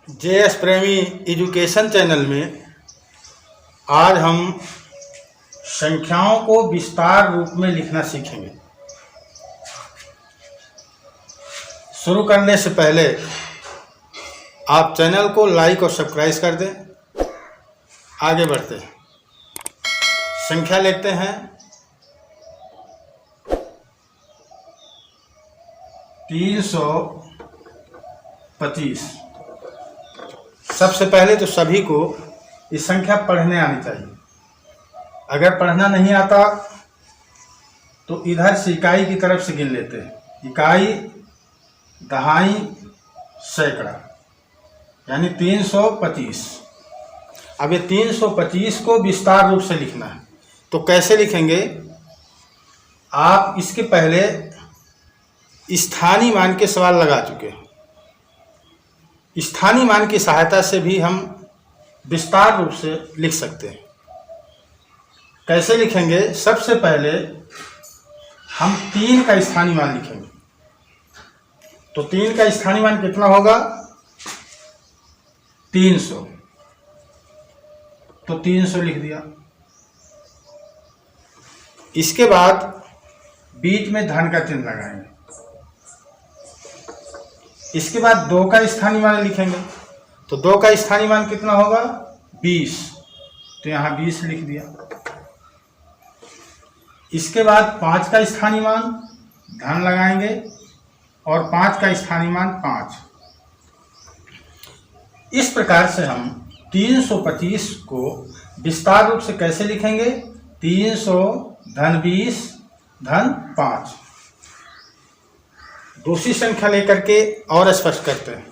JS प्रेमी education channel में आज हम संख्याओं को विस्तार रूप में लिखना सीखेंगे। शुरू करने से पहले आप चैनल को लाइक और सब्सक्राइब कर दें। आगे बढ़ते हैं। संख्या लेते हैं 325। सबसे पहले तो सभी को ये संख्या पढ़ने आनी चाहिए। अगर पढ़ना नहीं आता तो इधर से इकाई की तरफ से गिन लेते हैं। इकाई, दहाई, सैकड़ा, यानी 325। अब ये 325 को विस्तार रूप से लिखना है। तो कैसे लिखेंगे? आप इसके पहले स्थानीय मान के सवाल लगा चुके हैं। स्थानीय मान की सहायता से भी हम विस्तार रूप से लिख सकते हैं। कैसे लिखेंगे? सबसे पहले हम 3 का स्थानीय मान लिखेंगे। तो 3 का स्थानीय मान कितना होगा? 300। तो 300 लिख दिया। इसके बाद बीच में धन का चिन्ह लगाएंगे। इसके बाद 2 का स्थानीय मान लिखेंगे। तो 2 का स्थानीय मान कितना होगा? 20। तो यहां 20 लिख दिया। इसके बाद 5 का स्थानीय मान, धन लगाएंगे, और 5 का स्थानीय मान 5। इस प्रकार से हम 325 को विस्तार रूप से कैसे लिखेंगे? 300 धन 20 धन 5। दूसरी संख्या लेकर के और स्पष्ट करते हैं।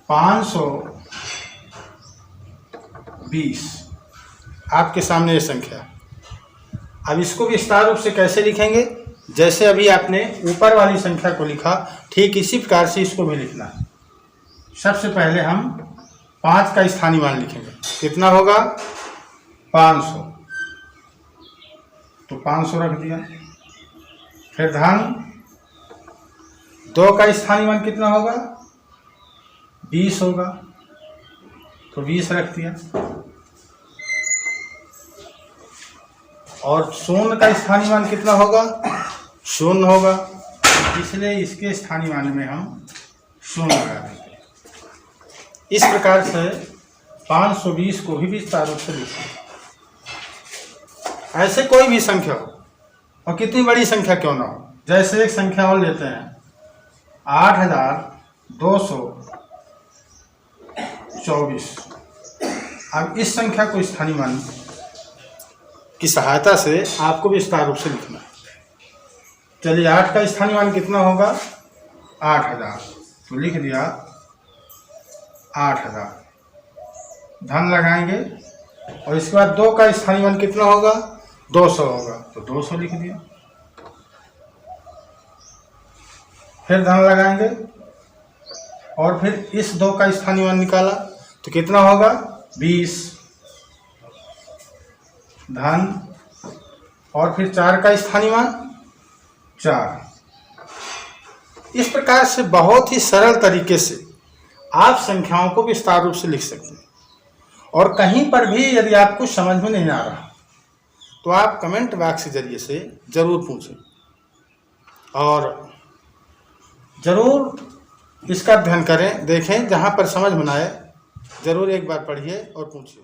520 आपके सामने ये संख्या। अब इसको विस्तार रूप से कैसे लिखेंगे? जैसे अभी आपने ऊपर वाली संख्या को लिखा, ठीक इसी प्रकार से इसको भी लिखना है। सबसे पहले हम 5 का स्थानीय मान लिखेंगे। कितना होगा? 500। तो 500 रख दिया। फिर धन 2 का स्थानीय मान कितना होगा? 20 होगा। तो 20 रख दिया। और 0 का स्थानीय मान कितना होगा? 0 होगा। इसलिए इसके स्थानीय मान में हम 0 लगा देंगे। इस प्रकार से 520 को भी विस्तार रूप से लिखें। ऐसे कोई भी संख्या हो, और कितनी बड़ी संख्या क्यों ना हो। जैसे एक संख्या और लेते हैं 8224। अब इस संख्या को स्थानीय मान की सहायता से आपको विस्तार रूप से लिखना है। चलिए 8 का स्थानीय मान कितना होगा? 8000। तो लिख दिया 8000। धन लगाएंगे, और इसके बाद 2 का स्थानीय मान कितना होगा? 200 होगा। तो 200 लिख दिया। फिर धन लगाएंगे, और फिर इस 2 का स्थानीय मान निकाला तो कितना होगा? 20। धन, और फिर 4 का स्थानीय मान 4। इस प्रकार से बहुत ही सरल तरीके से आप संख्याओं को विस्तार रूप से लिख सकते हैं। और कहीं पर भी यदि आपको समझ में नहीं आ रहा तो आप कमेंट बॉक्स के जरिए से ज़रूर पूछें, और ज़रूर इसका अध्ययन करें। देखें, जहाँ पर समझ में आए ज़रूर एक बार पढ़िए और पूछिए।